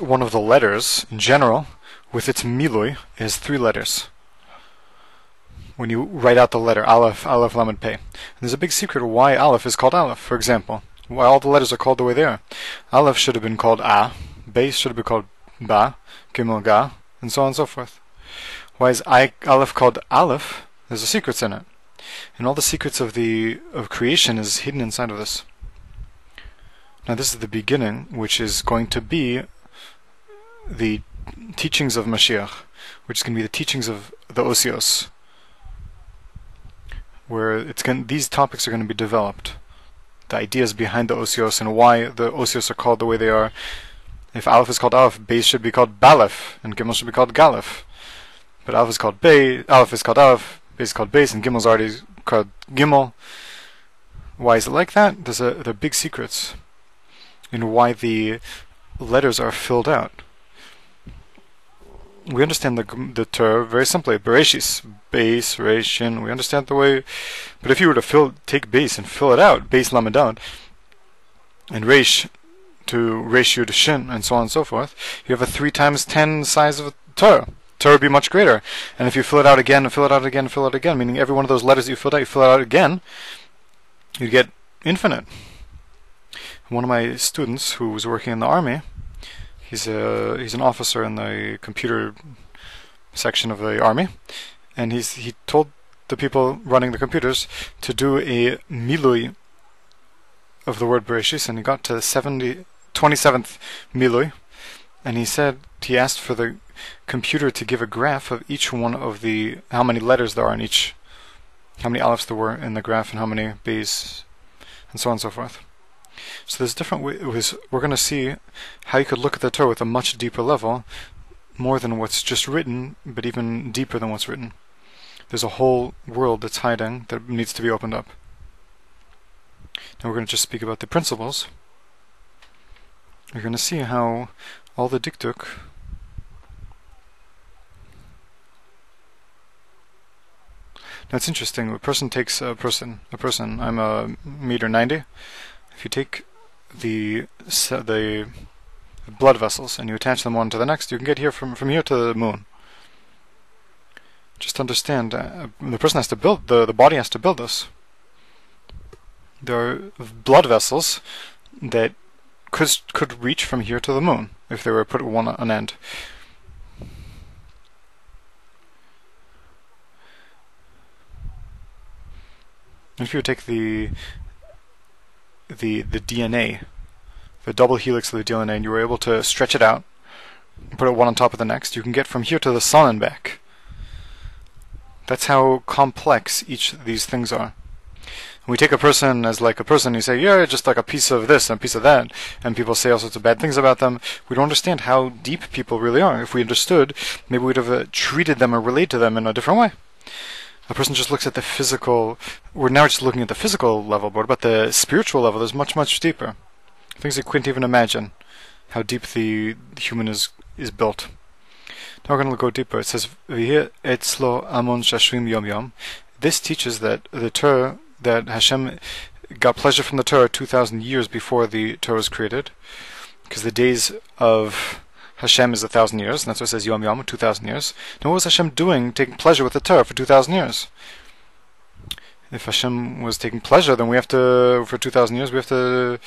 one of the letters, in general, with its milui, is 3 letters. When you write out the letter, Aleph, Aleph, Lamed, Pei. And there's a big secret why Aleph is called Aleph, for example. Why all the letters are called the way they are. Aleph should have been called A, Beis should have been called Ba, Gimel, Ga, and so on and so forth. Why is Aleph called Aleph? There's a secret in it. And all the secrets of creation is hidden inside of this. Now this is the beginning, which is going to be the teachings of Mashiach, which is going to be the teachings of the Osios, where these topics are going to be developed. The ideas behind the Osios and why the Osios are called the way they are. If Aleph is called Aleph, Beis should be called Balef, and Gimel should be called Galef. But Aleph is called Beis, Aleph is called Aleph, Beis is called Beis, and Gimel is already called Gimel. Why is it like that? There are big secrets in why the letters are filled out. We understand the Torah very simply. Bereshis, Beis, Reishin. We understand the way. But if you were to take Beis and fill it out, Beis Lamadad, and Reish to Reish Yud Shin, and so on and so forth, you have a 3 times 10 size of a Torah. Torah would be much greater. And if you fill it out again, and fill it out again, and fill it out again, meaning every one of those letters you fill it out again, you'd get infinite. One of my students who was working in the army, he's an officer in the computer section of the army, and he told the people running the computers to do a milui of the word Bereshis, and he got to 27th milui, and he asked for the computer to give a graph of each one of how many letters there are in each, how many alephs there were in the graph, and how many beis, and so on and so forth. So there's different ways. We're going to see how you could look at the Torah with a much deeper level, more than what's just written, but even deeper than what's written. There's a whole world that's hiding that needs to be opened up. Now we're going to just speak about the principles. You're going to see how all the diktuk now it's interesting. A person takes a person. I'm a meter 90. If you take the blood vessels and you attach them one to the next, you can get here from here to the moon. Just understand, the person has to build, the body has to build this. There are blood vessels that could reach from here to the moon if they were put one on end. If you take the DNA, the double helix of the DNA, and you were able to stretch it out and put it one on top of the next, you can get from here to the sun and back. That's how complex each of these things are. When we take a person as like a person, you say, yeah, just like a piece of this and a piece of that, and people say all sorts of bad things about them. We don't understand how deep people really are. If we understood, maybe we'd have treated them or related to them in a different way. A person just looks at the physical. We're now just looking at the physical level, but about the spiritual level, there's much, much deeper. Things you couldn't even imagine how deep the human is built. Now we're going to go deeper. It says, "V'hi etzlo amon shashvim yom yom." This teaches that the Torah, that Hashem got pleasure from the Torah 2,000 years before the Torah was created, because the days of Hashem is 1,000 years, and that's what it says Yom Yom, 2,000 years. Now what was Hashem doing, taking pleasure with the Torah for 2,000 years? If Hashem was taking pleasure, then we have to, for 2,000 years, we have to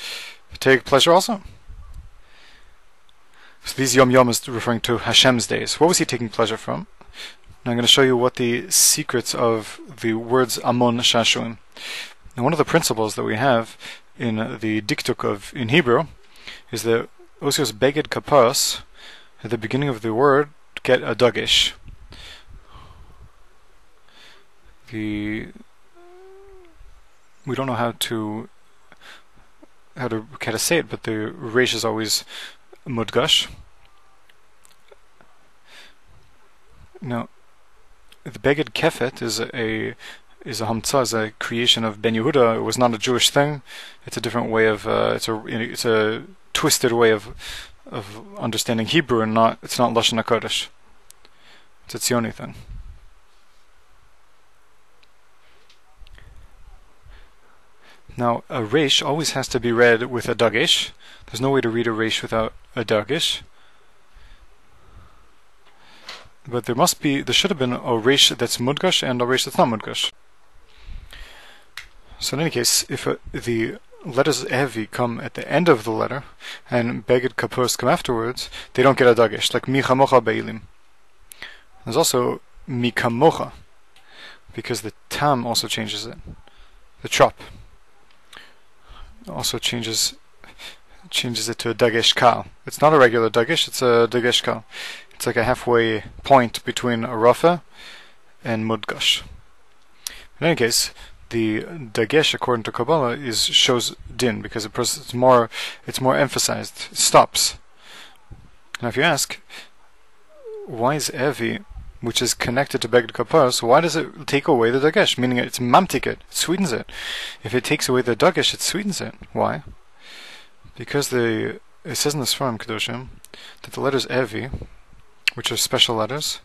take pleasure also. So these Yom Yom is referring to Hashem's days. What was he taking pleasure from? Now I'm going to show you what the secrets of the words Amon Shashuim. Now one of the principles that we have in the diktuk in Hebrew is the Osios Beged Kaparos. At the beginning of the word, get a dagesh. We don't know how to say it, but the resh is always mudgash. Now, the Beged Kefet is a hamtzah, is a creation of Ben Yehuda. It was not a Jewish thing. It's a different way of it's a twisted way of understanding Hebrew, and it's not Lashon HaKodesh. It's a Tzioni thing. Now, a resh always has to be read with a dagesh. There's no way to read a resh without a dagesh. But there should have been a resh that's mudgash and a resh that's not mudgash. So in any case, if the letters heavy come at the end of the letter and beged kapos come afterwards, they don't get a dagesh, like mi chamocha beilim. There's also mi kamocha, because the tam also changes it. The trop also changes it to a dagesh kal. It's not a regular dagesh, it's a dagesh kal. It's like a halfway point between a rafa and mudgash. In any case, the dagesh, according to Kabbalah, shows din, because it's more emphasized. It stops. Now, if you ask, why is Evi, which is connected to Beged Kapar, so why does it take away the dagesh? Meaning it's mamtik it sweetens it. If it takes away the dagesh, it sweetens it. Why? Because it says in the Sfarim Kedoshim that the letters Evi, which are special letters,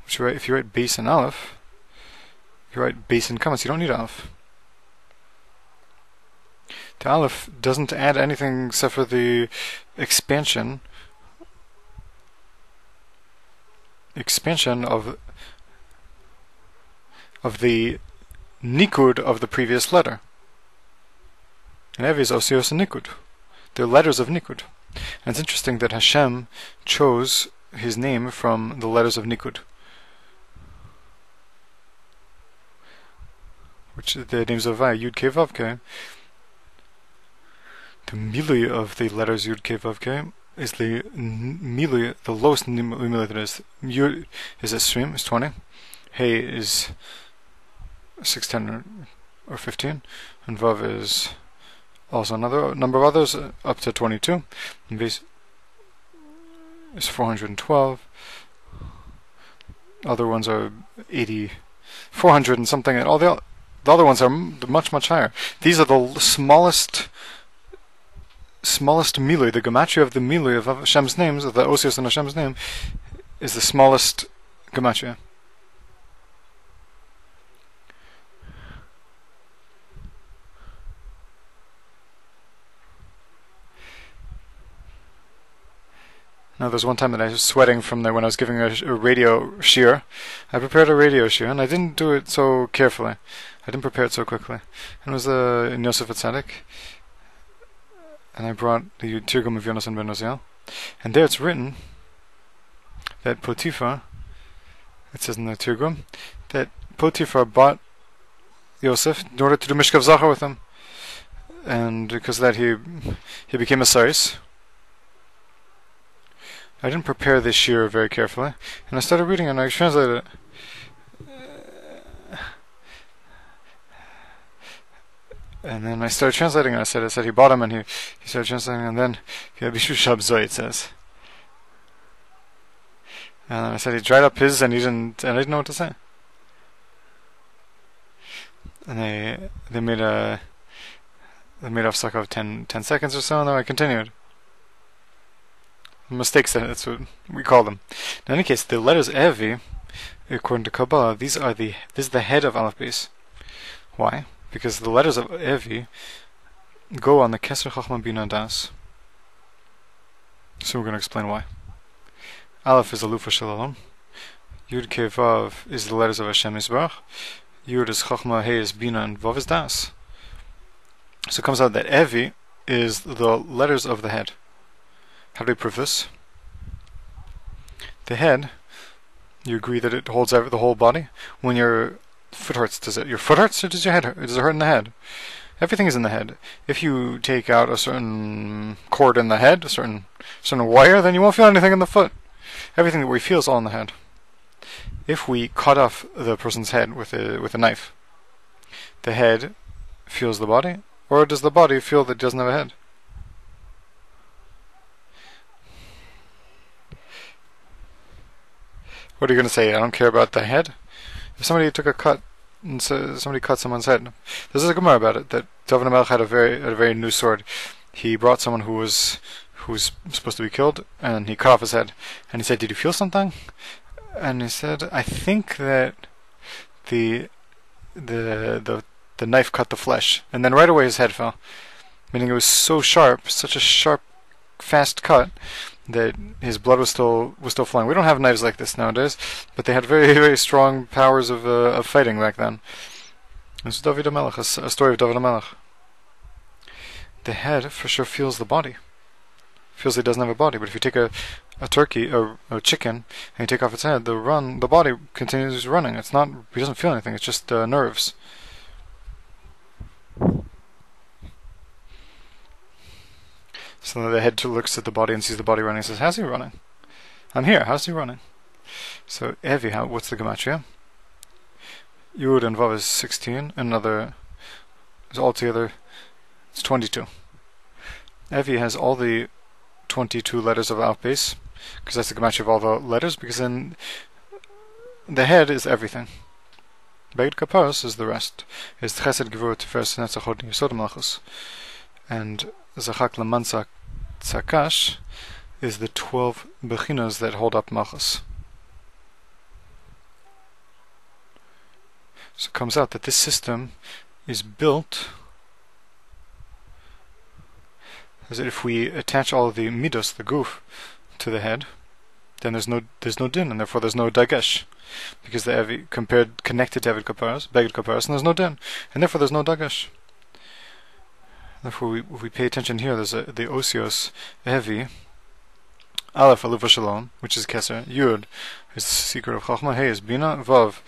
which if you write base and aleph, if you write base and kamas, you don't need aleph. The aleph doesn't add anything except for the expansion of the nikud of the previous letter. And Evi is osios and nikud. They're letters of nikud. And it's interesting that Hashem chose his name from the letters of nikud, which the names of Vay, Yud Kei Vav Kei. The milui of the letters Yud Kei Vav Kei is the milui, the lowest milui that is. Yud is a stream, is 20. Hey is 6, 10, or 15. And Vav is also another number of others, up to 22. And base is 412. Other ones are 80, 400 and something. And all the other ones are much, much higher. These are the smallest milui. The gematria of the milui of Hashem's names, the osios in Hashem's name, is the smallest gematria. Now, there's one time that I was sweating from there when I was giving a radio shir. I prepared a radio shir, and I didn't do it so carefully. I didn't prepare it so quickly. And it was in Yosef Atzadik. And I brought the Tirgum of Yonasan ben Oziel. And there it's written that Potiphar, it says in the Tirgum, that Potiphar bought Yosef in order to do Mishkav Zachar with him. And because of that he became a Saris. I didn't prepare this shir very carefully, and I started reading it and I translated it. And then I started translating it. I said he bought him, and he started translating, and then Bishu Shab Zoy, it says. And then I said he dried up his, and I didn't know what to say. And they made a hafsaka of 10 seconds or so, and then I continued. Mistakes, that's what we call them. In any case, the letters Evi, according to Kabbalah, this is the head of Aleph Beis. Why? Because the letters of Evi go on the Keser Chachma Bina Das. So we're going to explain why. Aleph is the Lufa Shalom. Yud Kei Vav is the letters of Hashem Yisbarach. Yud is Chachma, Hey is Bina, and Vav is Das. So it comes out that Evi is the letters of the head. How do we prove this? The head, you agree that it holds the whole body? When your foot hurts, does your foot hurt, or does your head hurt? Does it hurt in the head? Everything is in the head. If you take out a certain cord in the head, a certain wire, then you won't feel anything in the foot. Everything that we feel is all in the head. If we cut off the person's head with a knife, the head feels the body, or does the body feel that it doesn't have a head? What are you going to say? I don't care about the head? If somebody took a cut, and somebody cut someone's head, there's a Gemara about it, that David HaMelech had a very new sword. He brought someone who was supposed to be killed, and he cut off his head. And he said, "Did you feel something?" And he said, "I think that the knife cut the flesh." And then right away his head fell. Meaning it was so sharp, such a sharp, fast cut, that his blood was still flowing. We don't have knives like this nowadays, but they had very, very strong powers of fighting back then. This is David HaMelech, a story of David HaMelech. The head for sure feels the body. Feels it doesn't have a body, but if you take a turkey or a chicken and you take off its head, the body continues running. It's not, he doesn't feel anything, it's just nerves. So the head looks at the body and sees the body running and says, how's he running? I'm here, how's he running? So Evi, what's the gematria? Yud and Vav is 16, another is altogether, it's 22. Evi has all the 22 letters of Aleph base, because that's the gematria of all the letters, because then the head is everything. Beged Kaparos is the rest. Is Chesed Gevurah Tiferes Netzach Hod Yesod Malchus. And Zachak Lamantzak Tzakash is the 12 bechinos that hold up Malchus. So it comes out that this system is built as if we attach all of the midos, the goof, to the head, then there's no din, and therefore there's no dagesh, because the Evi connected to Beged Kaparos, and there's no din, and therefore there's no dagesh. Therefore, if we pay attention here, there's the osios Evi, Aleph Aluva Shalom, which is Keser, Yud is the secret of Chachma, Hey is Bina, Vav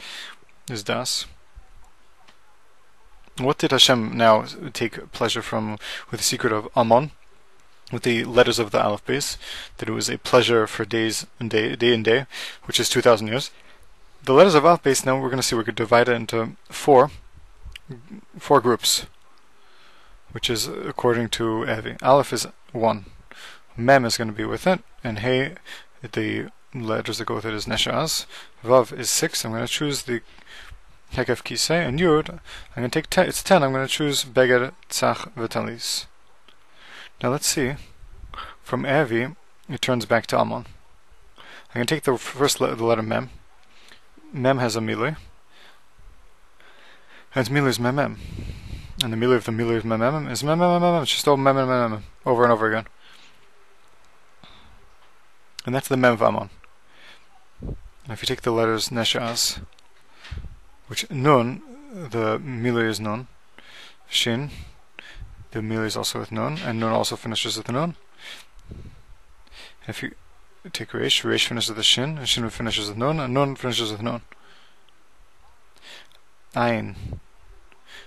is Das. What did Hashem now take pleasure from with the secret of Amon, with the letters of the Aleph base, that it was a pleasure for day and day, which is 2,000 years. The letters of Aleph base, now we're going to see, we could divide it into four groups, which is according to Evi. Aleph is 1, Mem is going to be with it, and Hey, the letters that go with it is Neshaz. Vav is 6, I'm going to choose the Hekef Kisei, and Yud, I'm going to take 10, it's 10, I'm going to choose Beged, Tzach, V'Talis. Now let's see, from Evi, it turns back to Amon. I'm going to take the first the letter Mem. Mem has a Milui, and its Milui is Mem Mem. And the Milui of Mem Mem is Mem Mem Mem Mem. It's just all Mem Mem Mem Mem, over and over again. And that's the Mem of Amon. Now if you take the letters Neshaz, which Nun, the Milui is Nun, Shin, the Milui is also with Nun, and Nun also finishes with Nun. If you take Reish, Reish finishes with Shin, and Shin finishes with Nun, and Nun finishes with Nun. Ayin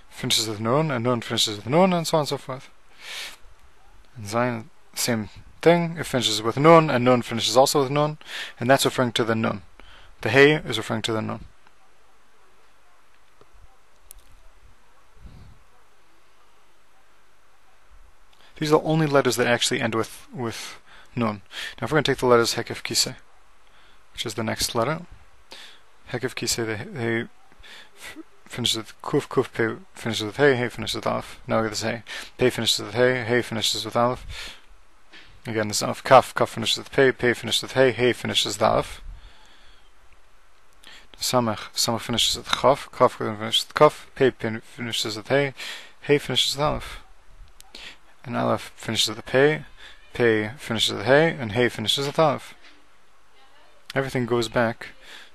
finishes with Nun, and Nun finishes with Nun, and so on and so forth. And Zayin, same thing, it finishes with Nun, and Nun finishes also with Nun, and that's referring to the Nun. The Hey is referring to the Nun. These are the only letters that actually end with Nun. Now if we're going to take the letters Hekef Kisei, which is the next letter, Hekef Kisei, the Hey finishes with Kuf, Kuf, Pei finishes with Hey, Hey finishes with Aleph. Now we get this Hey. Pei finishes with Hey, Hey finishes with Aleph. Again, this Aleph. Kaf, Kaf finishes with Pei, Pei finishes with Hey, Hey finishes with Aleph. Samach, Samach finishes with Chaf, Chaf finishes with Kaf, Pei finishes with Hey, Hey finishes with Aleph. And Aleph finishes with the Pei, Pei finishes with Hey, and Hey finishes with Aleph. Everything goes back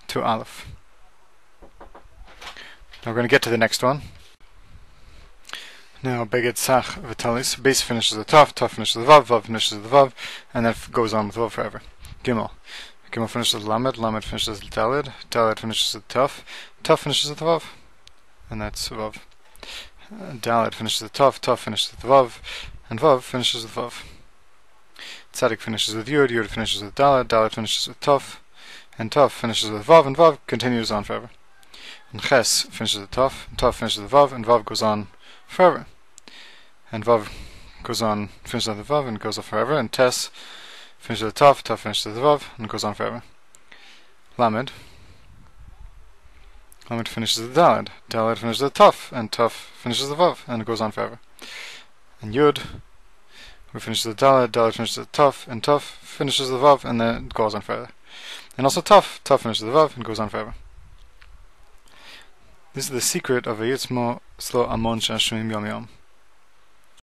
to Aleph. Now we're going to get to the next one. Now Beged Tzach V'Talis, base finishes with Taf, Taf finishes with Vav, Vav finishes with Vav, and that goes on with Vav forever. Gimel. Gimel finishes with Lamed, Lamed finishes with Daled, Daled finishes with Taf, Taf finishes with Vav, and that's Vav. Daled finishes with Taf, Taf finishes with Vav, and Vav finishes with Vav. Tzadik finishes with Yud, Yud finishes with Daled, Daled finishes with Taf, and Taf finishes with Vav, and Vav continues on forever. And Ches finishes with Taf, and Taf finishes with Vav, and Vav goes on forever. And Vav goes on, finishes with Vav, and goes on forever. And Tes finishes with Taf, Taf finishes with Vav, and goes on forever. Lamed. Lamed finishes with Daled, Daled finishes with Taf, and Taf finishes with Vav, and it goes on forever. And Yud, we finishes with Daled, Daled finishes with Taf, and Taf finishes with Vav, and then it goes on forever. And also Taf, Taf finishes with Vav, and goes on forever. This is the secret of a Yitzmo Slo Amon Shashmim Yom Yom.